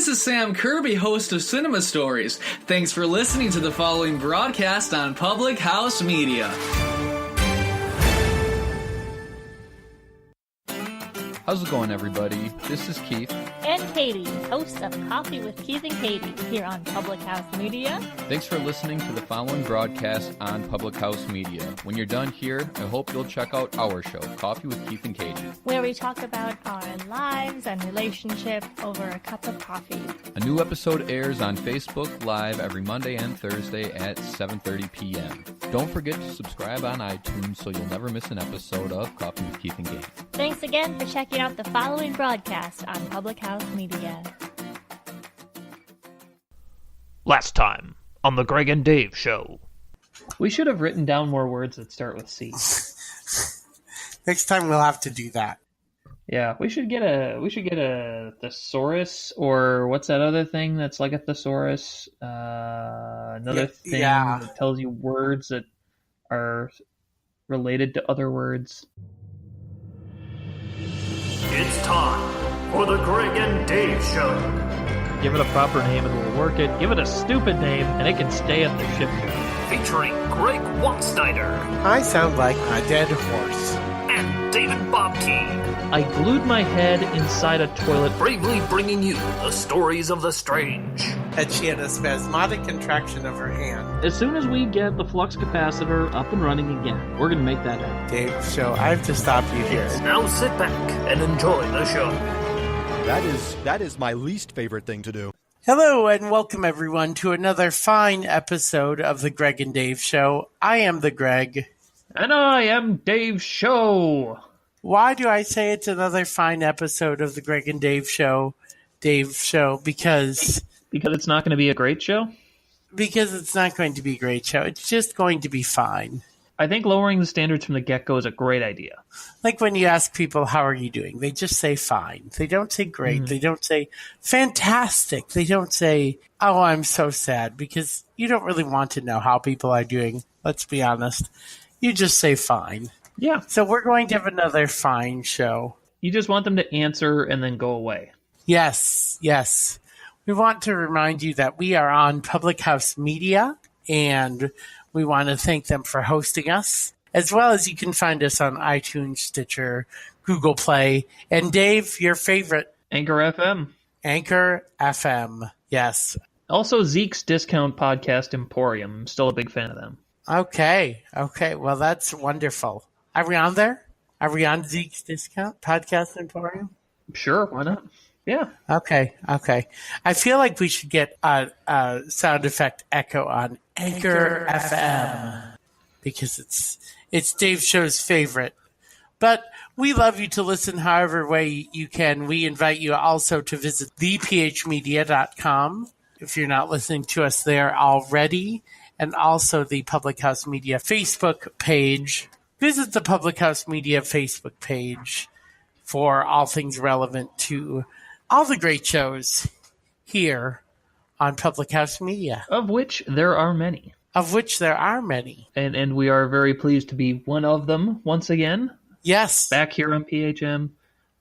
This is Sam Kirby, host of Cinema Stories. Thanks for listening to the following broadcast on Public House Media. How's it going, everybody? This is Keith. And Katie, hosts of Coffee with Keith and Katie, here on Public House Media. Thanks for listening to the following broadcast on Public House Media. When you're done here, I hope you'll check out our show, Coffee with Keith and Katie, where we talk about our lives and relationship over a cup of coffee. A new episode airs on Facebook Live every Monday and Thursday at 7:30 p.m. Don't forget to subscribe on iTunes so you'll never miss an episode of Coffee with Keith and Katie. Thanks again for checking out the following broadcast on Public House Media. Last time on the Gregg and Dave Show. We should have written down more words that start with C. Next time we'll have to do that. Yeah, we should get a thesaurus, or what's that other thing that's like a thesaurus? Another thing that tells you words that are related to other words. It's time for the Gregg and Dave Show. Give it a proper name and we'll work it. Give it a stupid name and it can stay at the ship. Featuring Greg Wattsnyder. I sound like a dead horse. And David Bobkey. I glued my head inside a toilet. Bravely bringing you the stories of the strange. And she had a spasmodic contraction of her hand. As soon as we get the flux capacitor up and running again, we're going to make that happen. Dave Show, I have to stop you here. Now sit back and enjoy the show. That is my least favorite thing to do. Hello and welcome everyone to another fine episode of the Gregg and Dave Show. I am the Greg. And I am Dave Show. Why do I say it's another fine episode of the Gregg and Dave Show? Dave Show, because it's not going to be a great show? Because it's not going to be a great show. It's just going to be fine. I think lowering the standards from the get-go is a great idea. Like when you ask people, how are you doing? They just say fine. They don't say great. Mm-hmm. They don't say fantastic. They don't say, oh, I'm so sad, because you don't really want to know how people are doing. Let's be honest. You just say fine. Yeah. So we're going to have another fine show. You just want them to answer and then go away. Yes. We want to remind you that we are on Public House Media, and we want to thank them for hosting us, as well as you can find us on iTunes, Stitcher, Google Play, and Dave, your favorite. Anchor FM. Anchor FM, yes. Also Zeke's Discount Podcast Emporium. I'm still a big fan of them. Okay. Well, that's wonderful. Are we on there? Are we on Zeke's Discount Podcast Emporium? Sure, why not? Yeah. Okay. I feel like we should get a sound effect echo on Anchor FM, because it's Dave Show's favorite. But we love you to listen however way you can. We invite you also to visit thephmedia.com if you're not listening to us there already, and also the Public House Media Facebook page. Visit the Public House Media Facebook page for all things relevant to all the great shows here on Public House Media. Of which there are many. And we are very pleased to be one of them once again. Yes. Back here on PHM.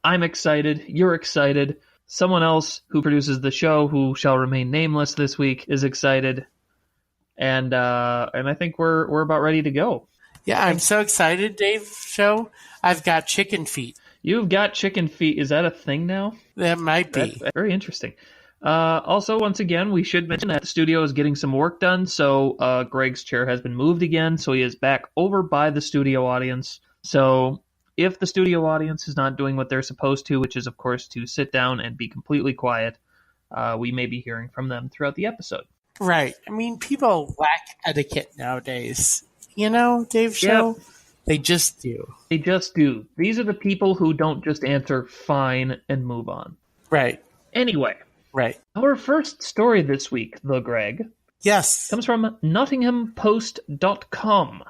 I'm excited. You're excited. Someone else who produces the show, who shall remain nameless this week, is excited. And I think we're about ready to go. Yeah, I'm so excited, Dave Show. I've got chicken feet. You've got chicken feet. Is that a thing now? That might be. That's very interesting. Also, once again, we should mention that the studio is getting some work done. So Greg's chair has been moved again. So he is back over by the studio audience. So if the studio audience is not doing what they're supposed to, which is, of course, to sit down and be completely quiet, we may be hearing from them throughout the episode. Right. I mean, people lack etiquette nowadays. You know, Dave Show? Yep. They just do. These are the people who don't just answer fine and move on. Right. Anyway. Right. Our first story this week, the Greg. Yes. Comes from NottinghamPost.com.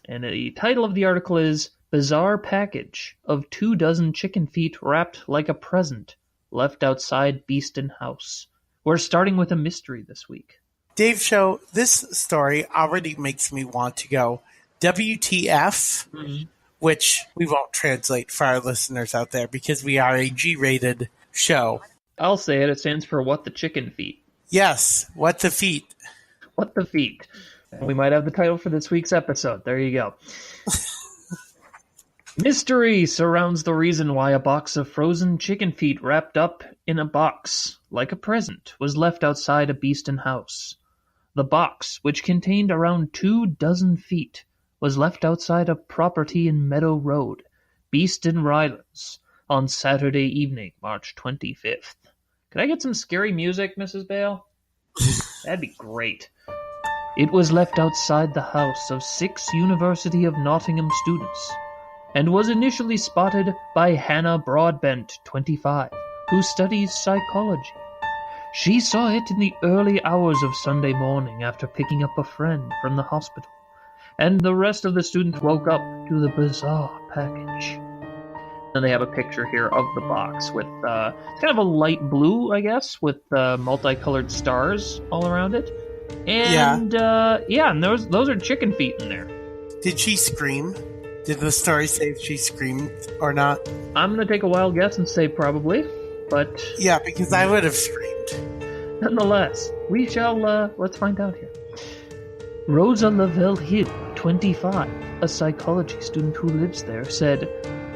And the title of the article is Bizarre Package of 24 Chicken Feet Wrapped Like a Present Left Outside Beeston House. We're starting with a mystery this week. Dave Show, this story already makes me want to go WTF, which we won't translate for our listeners out there because we are a G-rated show. I'll say it. It stands for What the Chicken Feet. Yes, what the feet. What the Feet. We might have the title for this week's episode. There you go. Mystery surrounds the reason why a box of frozen chicken feet wrapped up in a box, like a present, was left outside a Beeston house. The box, which contained around 24 feet, was left outside a property in Meadow Road, Beeston Rylands, on Saturday evening, March 25th. Could I get some scary music, Mrs. Bale? That'd be great. It was left outside the house of 6 University of Nottingham students, and was initially spotted by Hannah Broadbent, 25, who studies psychology. She saw it in the early hours of Sunday morning after picking up a friend from the hospital, and the rest of the students woke up to the bizarre package. And they have a picture here of the box with it's kind of a light blue, I guess, with multicolored stars all around it. And and those are chicken feet in there. Did she scream? Did the story say if she screamed or not? I'm going to take a wild guess and say probably, but... Yeah, because I would have screamed. Nonetheless, we shall, let's find out here. Rosa Lavelle Hill, 25, a psychology student who lives there, said,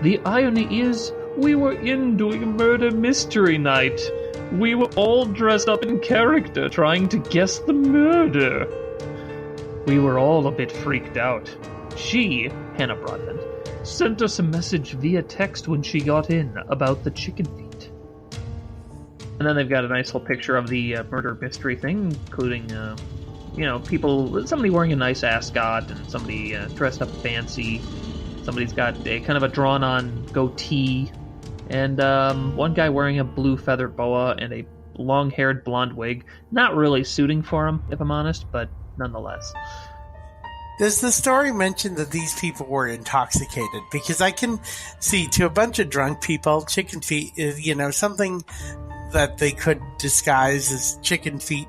"The irony is, we were in doing a murder mystery night. We were all dressed up in character trying to guess the murder. We were all a bit freaked out. She, Hannah Broadbent, sent us a message via text when she got in about the chicken feet." And then they've got a nice little picture of the murder mystery thing, including, people, somebody wearing a nice ascot and somebody dressed up fancy. Somebody's got a kind of a drawn-on goatee, and one guy wearing a blue feather boa and a long-haired blonde wig. Not really suiting for him, if I'm honest, but nonetheless. Does the story mention that these people were intoxicated? Because I can see to a bunch of drunk people, chicken feet is, something that they could disguise as chicken feet,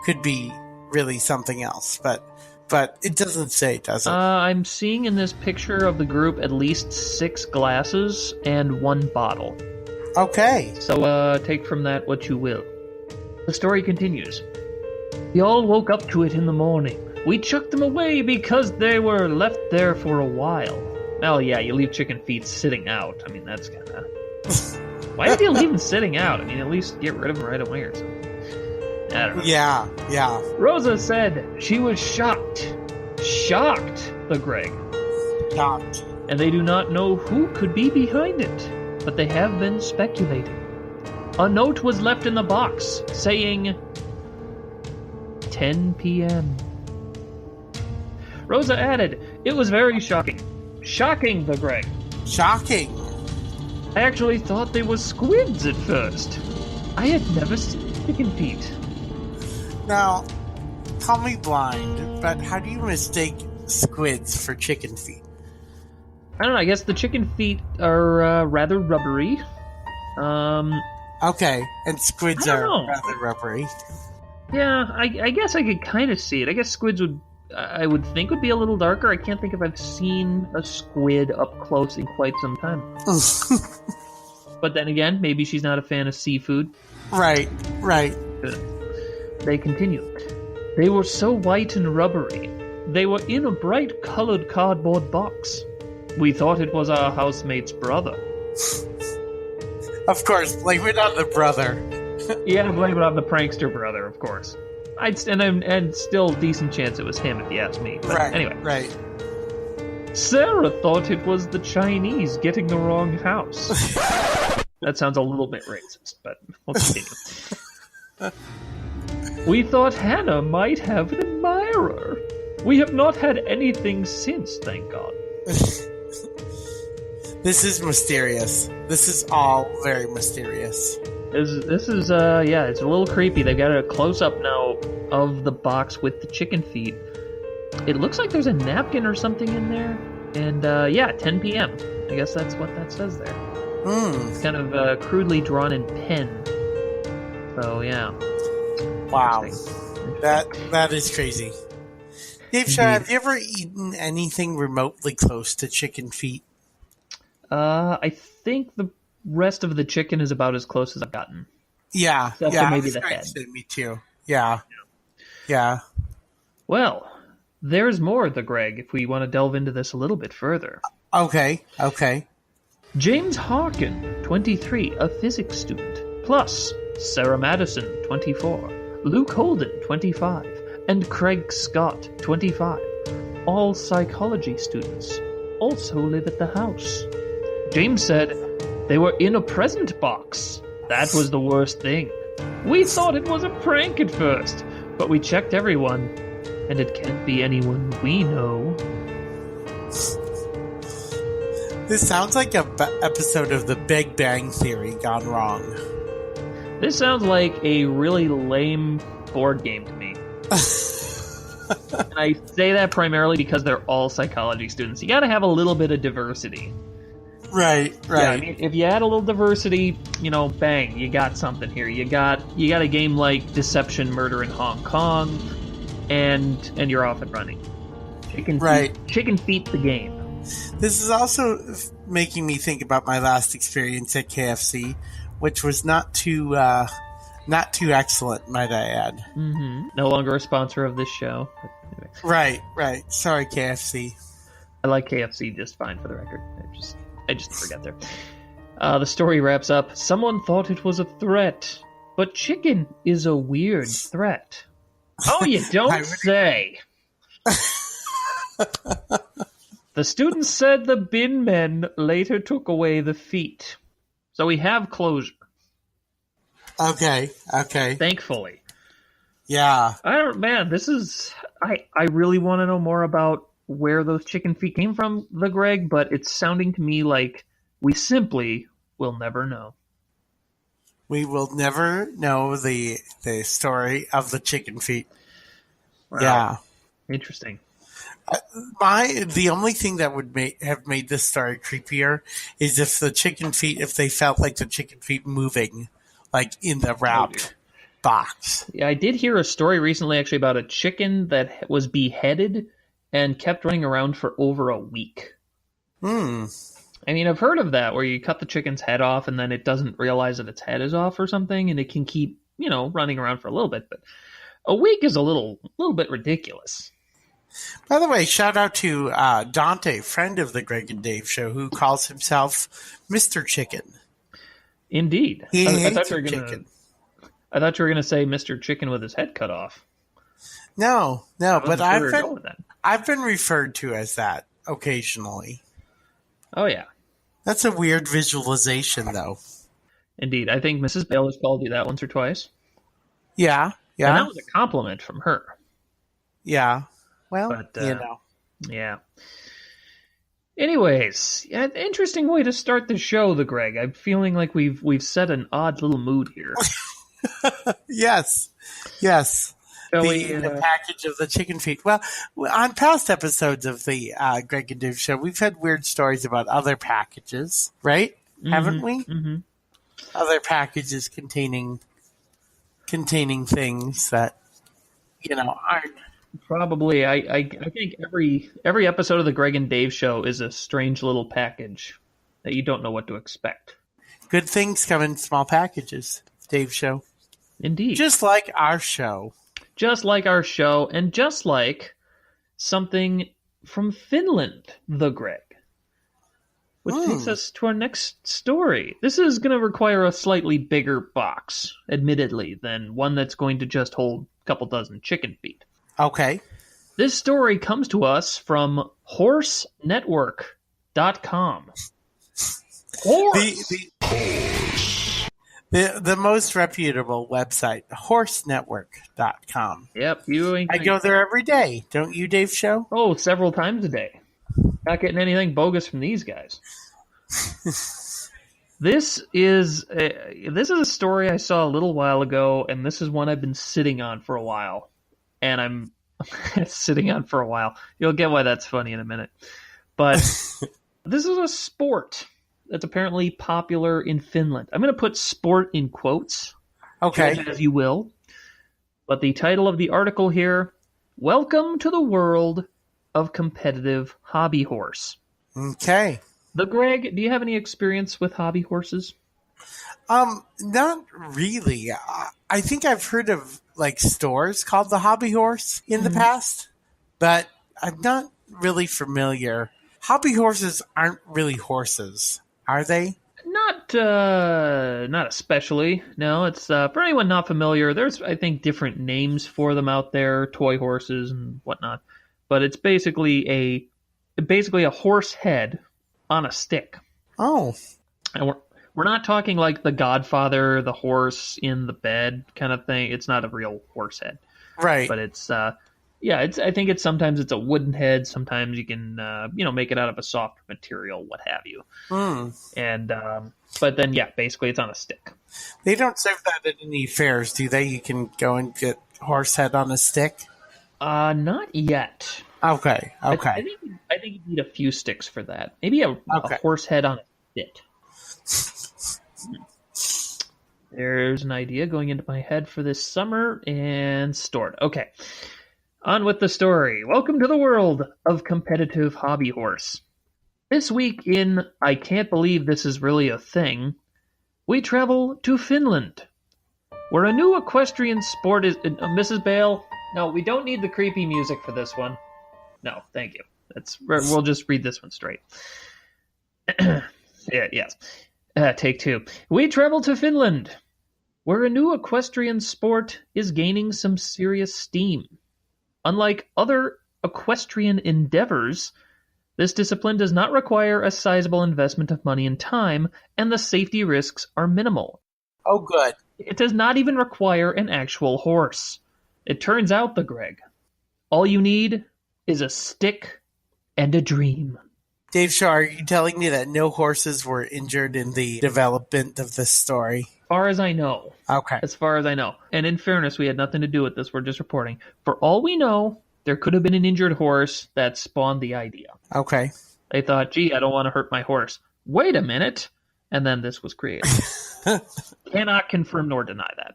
could be really something else. But it doesn't say, does it? I'm seeing in this picture of the group at least 6 glasses and 1 bottle. Okay. So take from that what you will. The story continues. "We all woke up to it in the morning. We chucked them away because they were left there for a while." Well, yeah, you leave chicken feet sitting out. I mean, that's kind of... Why did you leave them sitting out? I mean, at least get rid of them right away or something. I don't know. Yeah. Rosa said she was shocked. Shocked, the Gregg. Shocked. And they do not know who could be behind it, but they have been speculating. A note was left in the box saying 10 p.m. Rosa added, "It was very shocking. Shocking, the Gregg. Shocking. I actually thought they were squids at first. I had never seen chicken feet." Now, call me blind, but how do you mistake squids for chicken feet? I don't know, I guess the chicken feet are rather rubbery. Okay, and squids are rather rubbery. Yeah, I guess I could kind of see it. I guess squids I would think would be a little darker. I can't think if I've seen a squid up close in quite some time. But then again, maybe she's not a fan of seafood. Right. They continued. "They were so white and rubbery. They were in a bright colored cardboard box. We thought it was our housemate's brother." Of course, blame it on the brother. Yeah, blame it on the prankster brother, of course. And still decent chance it was him if you ask me. But anyway. Right. "Sarah thought it was the Chinese getting the wrong house." That sounds a little bit racist, but we'll continue. "We thought Hannah might have an admirer. We have not had anything since, thank God." This is mysterious. This is all very mysterious. This is it's a little creepy. They've got a close-up now of the box with the chicken feet. It looks like there's a napkin or something in there. And 10 p.m. I guess that's what that says there. It's kind of crudely drawn in pen. So, yeah. Wow. That is crazy. Dave Shaw, have you ever eaten anything remotely close to chicken feet? I think rest of the chicken is about as close as I've gotten. Yeah. Except yeah. for maybe I was the going to head. say me too. Yeah. Yeah. Well, there's more, the Gregg, if we want to delve into this a little bit further. Okay. James Harkin, 23, a physics student, plus Sarah Madison, 24, Luke Holden, 25, and Craig Scott, 25. All psychology students also live at the house. James said they were in a present box. That was the worst thing. We thought it was a prank at first, but we checked everyone, and it can't be anyone we know. This sounds like a episode of The Big Bang Theory gone wrong. This sounds like a really lame board game to me. And I say that primarily because they're all psychology students. You gotta have a little bit of diversity. Right. Yeah, I mean, if you add a little diversity, bang, you got something here. You got a game like Deception Murder in Hong Kong, and you're off and running. Chicken Feet the game. This is also making me think about my last experience at KFC, which was not too excellent, might I add. Mm-hmm. No longer a sponsor of this show. Right. Sorry, KFC. I like KFC just fine, for the record. I just never got there. The story wraps up. Someone thought it was a threat, but chicken is a weird threat. Oh, you don't say. The students said the bin men later took away the feet. So we have closure. Okay. Thankfully. Yeah. I really want to know more about where those chicken feet came from, the Gregg, but it's sounding to me like we simply will never know. We will never know the story of the chicken feet. Wow. Yeah. Interesting. The only thing that would have made this story creepier is if they felt like the chicken feet moving, like in the wrapped box. Yeah, I did hear a story recently actually about a chicken that was beheaded and kept running around for over a week. I mean, I've heard of that, where you cut the chicken's head off and then it doesn't realize that its head is off or something, and it can keep, running around for a little bit. But a week is a little bit ridiculous. By the way, shout out to Dante, friend of the Gregg and Dave Show, who calls himself Mr. Chicken. Indeed. I thought you were chicken. I thought you were going to say Mr. Chicken with his head cut off. No, but I've been referred to as that occasionally. Oh, yeah. That's a weird visualization, though. Indeed. I think Mrs. Bale has called you that once or twice. Yeah. And that was a compliment from her. Yeah. Well, Yeah. Anyways, interesting way to start the show, the Gregg. I'm feeling like we've set an odd little mood here. Yes. The package of the chicken feet. Well, on past episodes of the Gregg and Dave Show, we've had weird stories about other packages, right? Mm-hmm, haven't we? Mm-hmm. Other packages containing things that aren't. Probably. I think every episode of the Gregg and Dave Show is a strange little package that you don't know what to expect. Good things come in small packages, Dave Show. Indeed. Just like our show. Just like our show, and just like something from Finland, the Gregg. Which takes us to our next story. This is going to require a slightly bigger box, admittedly, than one that's going to just hold a couple dozen chicken feet. Okay. This story comes to us from horsenetwork.com. The most reputable website, horsenetwork.com. Yep. I go there every day. Don't you, Dave Show? Oh, several times a day. Not getting anything bogus from these guys. This is a story I saw a little while ago, and this is one I've been sitting on for a while. And I'm sitting on for a while. You'll get why that's funny in a minute. But this is a sport that's apparently popular in Finland. I'm going to put sport in quotes. Okay. As you will. But the title of the article here, Welcome to the World of Competitive Hobby Horse. Okay. The Gregg, do you have any experience with hobby horses? Not really. I think I've heard of like stores called the Hobby Horse in the past, but I'm not really familiar. Hobby horses aren't really horses, are they? Not especially. No, it's for anyone not familiar. There's, I think, different names for them out there, toy horses and whatnot. But it's basically a horse head on a stick. Oh, And we're not talking like the Godfather, the horse in the bed kind of thing. It's not a real horse head, right. but it's I think it's sometimes it's a wooden head. Sometimes you can make it out of a soft material, what have you. And but then basically it's on a stick. They don't serve that at any fairs, do they? You can go and get horse head on a stick. Not yet. Okay. I think you need a few sticks for that. Maybe a horse head on a stick. There's an idea going into my head for this summer and stored. Okay. On with the story. Welcome to the world of competitive hobby horse. This week in I Can't Believe This Is Really a Thing, we travel to Finland, where a new equestrian sport is... Mrs. Bale? No, we don't need the creepy music for this one. No, thank you. We'll just read this one straight. Yes. Take two. We travel to Finland, where a new equestrian sport is gaining some serious steam. Unlike other equestrian endeavors, this discipline does not require a sizable investment of money and time, and the safety risks are minimal. Oh, good. It does not even require an actual horse. It turns out, the Gregg, all you need is a stick and a dream. Dave Shaw, are you telling me that no horses were injured in the development of this story? As far as I know. Okay. As far as I know. And in fairness, we had nothing to do with this. We're just reporting. For all we know, there could have been an injured horse that spawned the idea. Okay. They thought, gee, I don't want to hurt my horse. Wait a minute. And then this was created. Cannot confirm nor deny that.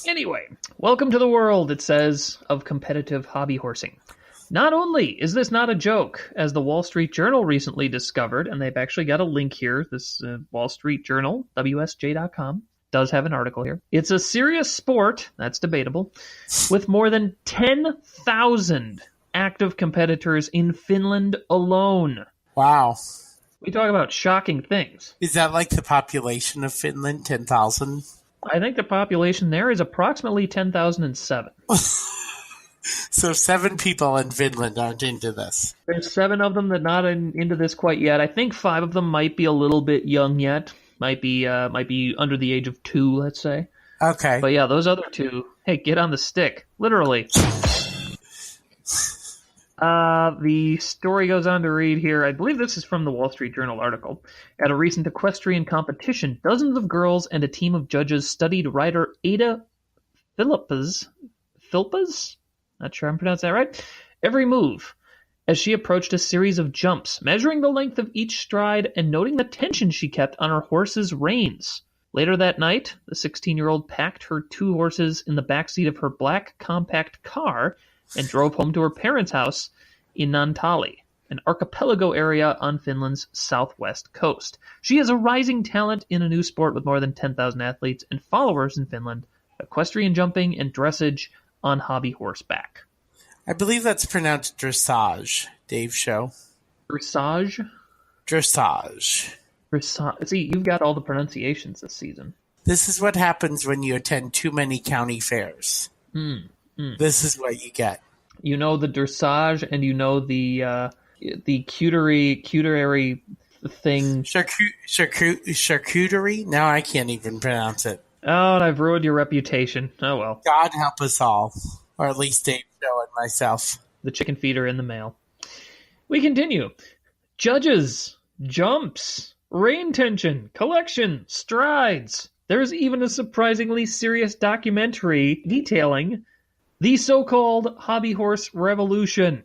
Anyway, welcome to the world, it says, of competitive hobby horsing. Not only is this not a joke, as the Wall Street Journal recently discovered, and they've actually got a link here, this Wall Street Journal, WSJ.com, does have an article here. It's a serious sport, that's debatable, with more than 10,000 active competitors in Finland alone. Wow. We talk about shocking things. Is that like the population of Finland, 10,000? I think the population there is approximately 10,007. So 7 people in Finland aren't into this. There's 7 of them that not into this quite yet. I think 5 of them might be a little bit young yet. Might be under the age of 2, let's say. Okay. But yeah, those other 2, hey, get on the stick. Literally. The story goes on to read here, I believe this is from the Wall Street Journal article. At a recent equestrian competition, dozens of girls and a team of judges studied rider Ada Philippa's? Not sure I'm pronouncing that right. Every move, as she approached a series of jumps, measuring the length of each stride and noting the tension she kept on her horse's reins. Later that night, the 16-year-old packed her 2 horses in the backseat of her black compact car and drove home to her parents' house in Naantali, an archipelago area on Finland's southwest coast. She is a rising talent in a new sport with more than 10,000 athletes and followers in Finland, equestrian jumping and dressage on hobby horseback. I believe that's pronounced dressage, Dave Show. Dressage? Dressage. See, you've got all the pronunciations this season. This is what happens when you attend too many county fairs. This is what you get. You know the dressage, and you know the cuterary thing. Charcuterie? Now I can't even pronounce it. Oh, and I've ruined your reputation. Oh, well. God help us all. Or at least Dave Show and myself. The chicken feet are in the mail. We continue. Judges, jumps, rein tension, collection, strides. There's even a surprisingly serious documentary detailing the so-called hobby horse revolution.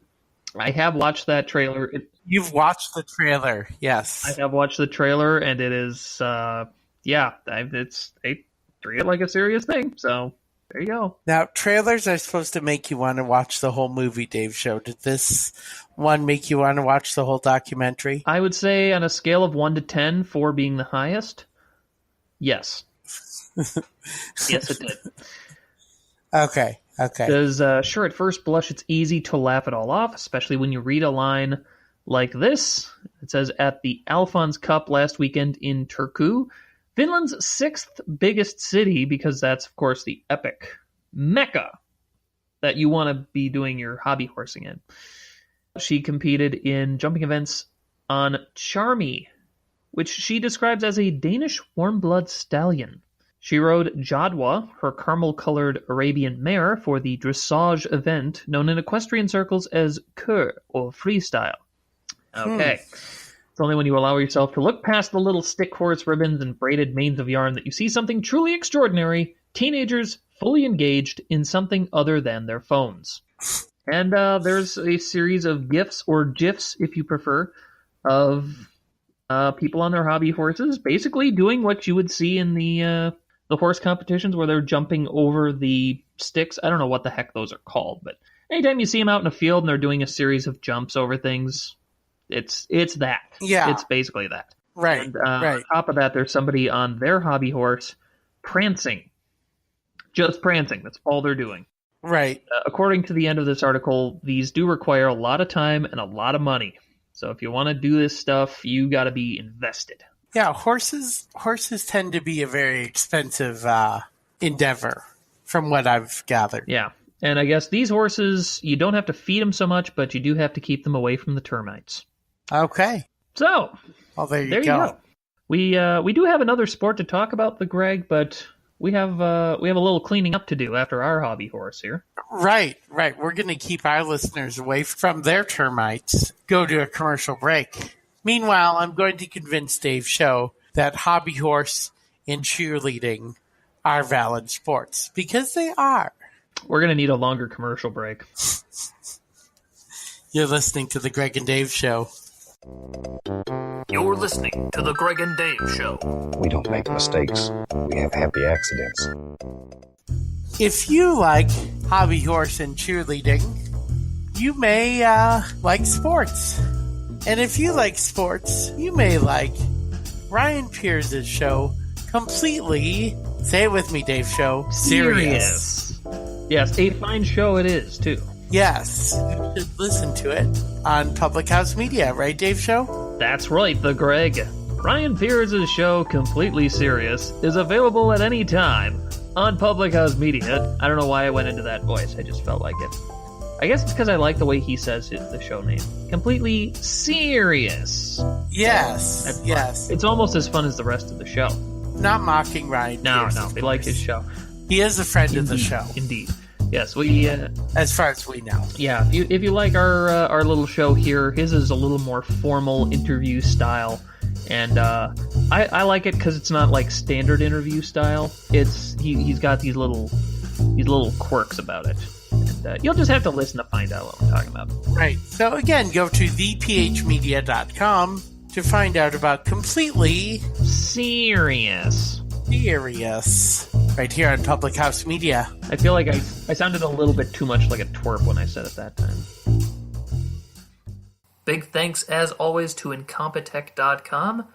I have watched that trailer. You've watched the trailer, yes. I have watched the trailer, and it is, they treat it like a serious thing, so There you go. Now, trailers are supposed to make you want to watch the whole movie, Dave Show. Did this one make you want to watch the whole documentary? I would say on a scale of 1 to 10, 4 being the highest, yes. Yes, it did. Okay. Because, sure, at first blush, it's easy to laugh it all off, especially when you read a line like this. It says, at the Alphonse Cup last weekend in Turku, Finland's 6th biggest city, because that's, of course, the epic Mecca that you want to be doing your hobby horsing in. She competed in jumping events on Charmy, which she describes as a Danish warm-blood stallion. She rode Jadwa, her caramel-colored Arabian mare, for the dressage event known in equestrian circles as Kur, or freestyle. Okay. It's only when you allow yourself to look past the little stick horse ribbons and braided manes of yarn that you see something truly extraordinary, teenagers fully engaged in something other than their phones. And there's a series of GIFs, or GIFs if you prefer, of people on their hobby horses basically doing what you would see in the horse competitions where they're jumping over the sticks. I don't know what the heck those are called, but anytime you see them out in a field and they're doing a series of jumps over things, it's that. Yeah. It's basically that. Right, And right. on top of that, there's somebody on their hobby horse prancing. Just prancing. That's all they're doing. Right. According to the end of this article, these do require a lot of time and a lot of money. So if you want to do this stuff, you got to be invested. Yeah, horses tend to be a very expensive endeavor, from what I've gathered. Yeah. And I guess these horses, you don't have to feed them so much, but you do have to keep them away from the termites. Okay. So, Well, there you there go. you go. We do have another sport to talk about, the Gregg, but we have a little cleaning up to do after our hobby horse here. Right. We're going to keep our listeners away from their termites. Go to a commercial break. Meanwhile, I'm going to convince Dave Show that hobby horse and cheerleading are valid sports, because they are. We're going to need a longer commercial break. You're listening to the Gregg and Dave Show. You're listening to The Gregg and Dave Show. We don't make mistakes. We have happy accidents. If you like hobby horse and cheerleading, you may like sports. And if you like sports, you may like Ryan Pierce's show, Completely, say it with me, Dave Show, serious. Yes, a fine show it is, too. Yes, you should listen to it on Public House Media, right, Dave Show? That's right, the Gregg. Ryan Pierce's show, Completely Serious, is available at any time on Public House Media. I don't know why I went into that voice. I just felt like it. I guess it's because I like the way he says the show name. Completely Serious. Yes, That's fun. yes. It's almost as fun as the rest of the show. Not mocking Ryan Pierce. No, we like his show. He is a friend of the show, Indeed. Yes, we... as far as we know. Yeah, if you like our little show here, his is a little more formal interview style, and I like it because it's not like standard interview style. He's got these little quirks about it, and you'll just have to listen to find out what we're talking about. Right. So again, go to thephmedia.com to find out about Completely Serious. Right here on Public House Media. I feel like I sounded a little bit too much like a twerp when I said it that time. Big thanks, as always, to Incompetech.com.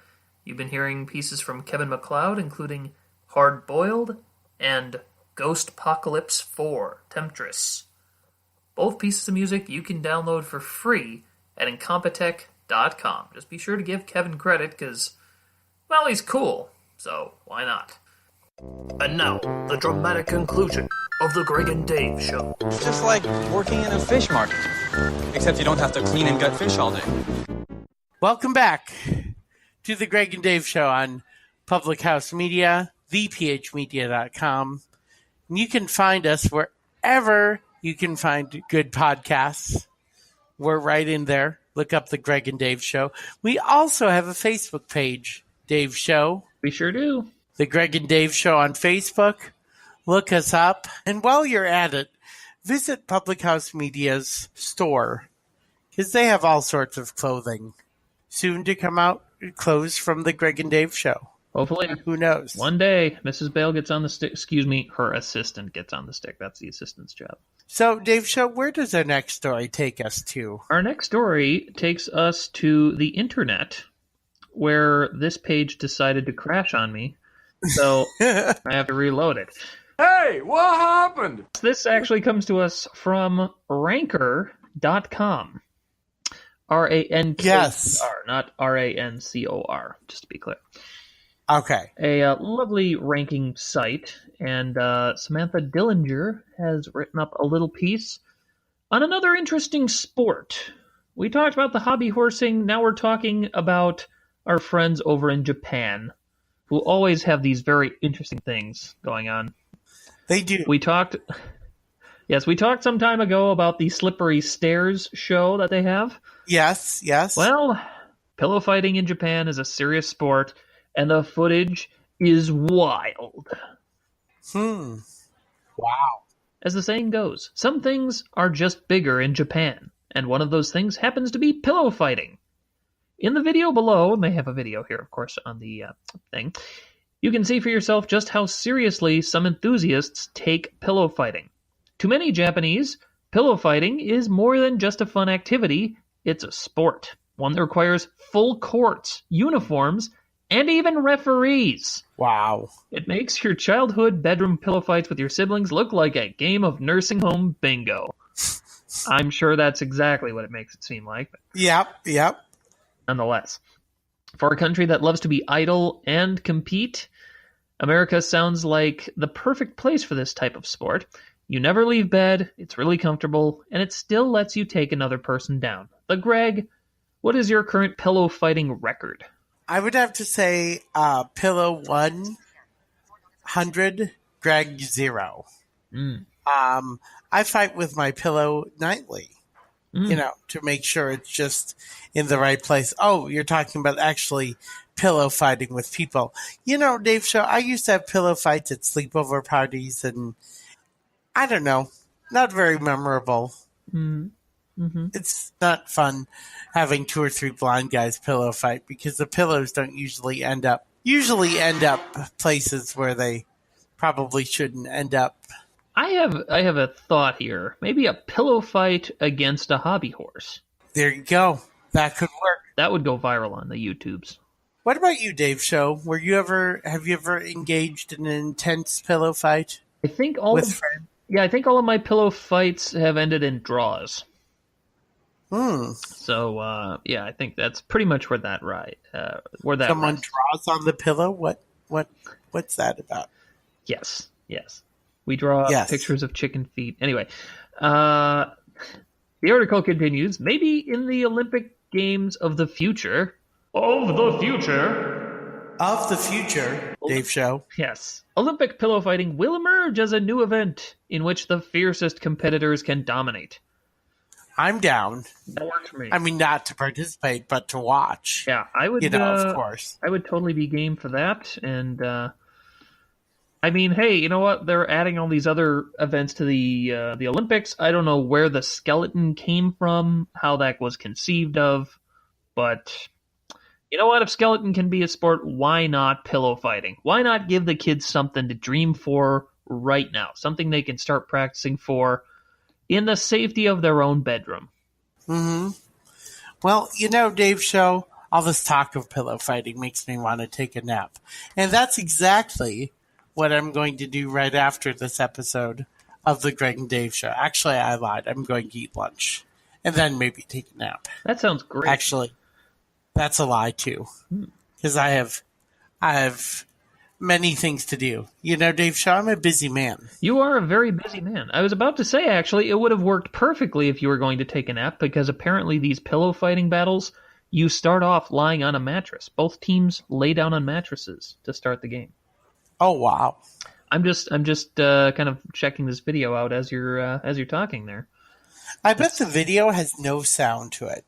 You've been hearing pieces from Kevin MacLeod, including Hard Boiled and Ghost Apocalypse 4, Temptress. Both pieces of music you can download for free at Incompetech.com. Just be sure to give Kevin credit, because, well, he's cool, so why not? And now, the dramatic conclusion of the Gregg and Dave Show. Just like working in a fish market, except you don't have to clean and gut fish all day. Welcome back to the Gregg and Dave Show on Public House Media, thephmedia.com. And you can find us wherever you can find good podcasts. We're right in there. Look up the Gregg and Dave Show. We also have a Facebook page, Dave Show. We sure do. The Gregg and Dave Show on Facebook. Look us up. And while you're at it, visit Public House Media's store, because they have all sorts of clothing. Soon to come out, clothes from the Gregg and Dave Show. Hopefully. Who knows? One day, Mrs. Bale gets on the stick. Excuse me, her assistant gets on the stick. That's the assistant's job. So, Dave Show, where does our next story take us to? Our next story takes us to the internet, where this page decided to crash on me. So I have to reload it. Hey, what happened? This actually comes to us from ranker.com. RANKR, yes. Not RANCOR, just to be clear. Okay. A lovely ranking site, and Samantha Dillinger has written up a little piece on another interesting sport. We talked about the hobby horsing, now we're talking about our friends over in Japan, who always have these very interesting things going on. They do. We talked some time ago about the Slippery Stairs show that they have. Yes. Well, pillow fighting in Japan is a serious sport, and the footage is wild. Wow. As the saying goes, some things are just bigger in Japan, and one of those things happens to be pillow fighting. In the video below, and they have a video here, of course, on the thing, you can see for yourself just how seriously some enthusiasts take pillow fighting. To many Japanese, pillow fighting is more than just a fun activity, it's a sport. One that requires full courts, uniforms, and even referees. Wow. It makes your childhood bedroom pillow fights with your siblings look like a game of nursing home bingo. I'm sure that's exactly what it makes it seem like. Yep. Nonetheless, for a country that loves to be idle and compete, America sounds like the perfect place for this type of sport. You never leave bed, it's really comfortable, and it still lets you take another person down. But Greg, what is your current pillow fighting record? I would have to say pillow 100, Greg 0. I fight with my pillow nightly, to make sure it's just in the right place. Oh, you're talking about actually pillow fighting with people. Dave Show, I used to have pillow fights at sleepover parties, and I don't know, not very memorable. Mm-hmm. It's not fun having 2 or 3 blind guys pillow fight because the pillows don't usually end up places where they probably shouldn't end up. I have a thought here. Maybe a pillow fight against a hobby horse. There you go. That could work. That would go viral on the YouTubes. What about you, Dave Show? Have you ever engaged in an intense pillow fight? I think all of my pillow fights have ended in draws. So I think that's pretty much where that someone draws on the pillow. What's that about? Yes. We draw pictures of chicken feet. Anyway, the article continues. Maybe in the Olympic Games of the future. Dave Show. Yes. Olympic pillow fighting will emerge as a new event in which the fiercest competitors can dominate. I'm down. That works for me. I mean, not to participate, but to watch. Yeah, I would. Of course. I would totally be game for that. And I mean, hey, you know what? They're adding all these other events to the Olympics. I don't know where the skeleton came from, how that was conceived of, but you know what? If skeleton can be a sport, why not pillow fighting? Why not give the kids something to dream for right now? Something they can start practicing for in the safety of their own bedroom. Mm-hmm. Well, Dave Show, all this talk of pillow fighting makes me want to take a nap. And that's exactly what I'm going to do right after this episode of the Gregg and Dave Show. Actually, I lied. I'm going to eat lunch and then maybe take a nap. That sounds great. Actually, that's a lie too, because I have many things to do. Dave Shaw, I'm a busy man. You are a very busy man. I was about to say, actually, it would have worked perfectly if you were going to take a nap, because apparently these pillow fighting battles, you start off lying on a mattress. Both teams lay down on mattresses to start the game. Oh, wow. I'm just kind of checking this video out as you're talking there. I bet the video has no sound to it.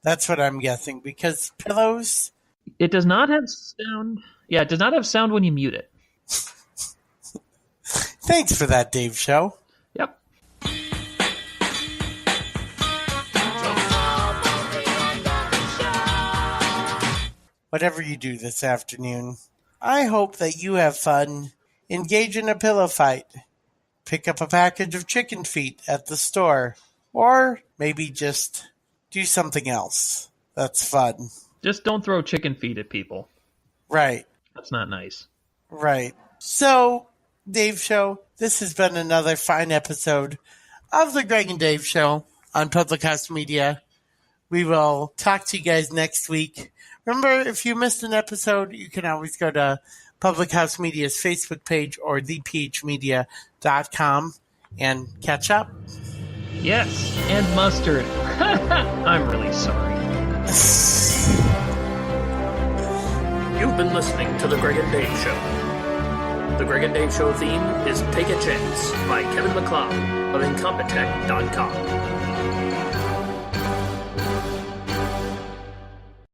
That's what I'm guessing, because pillows... It does not have sound. Yeah, it does not have sound when you mute it. Thanks for that, Dave Show. Yep. Whatever you do this afternoon, I hope that you have fun. Engage in a pillow fight. Pick up a package of chicken feet at the store. Or maybe just do something else that's fun. Just don't throw chicken feet at people. Right. That's not nice. Right. So, Dave Show, this has been another fine episode of the Gregg and Dave Show on Public House Media. We will talk to you guys next week. Remember, if you missed an episode, you can always go to Public House Media's Facebook page or thephmedia.com and catch up. Yes, and mustard. I'm really sorry. You've been listening to The Gregg and Dave Show. The Gregg and Dave Show theme is Take a Chance by Kevin MacLeod of Incompetech.com.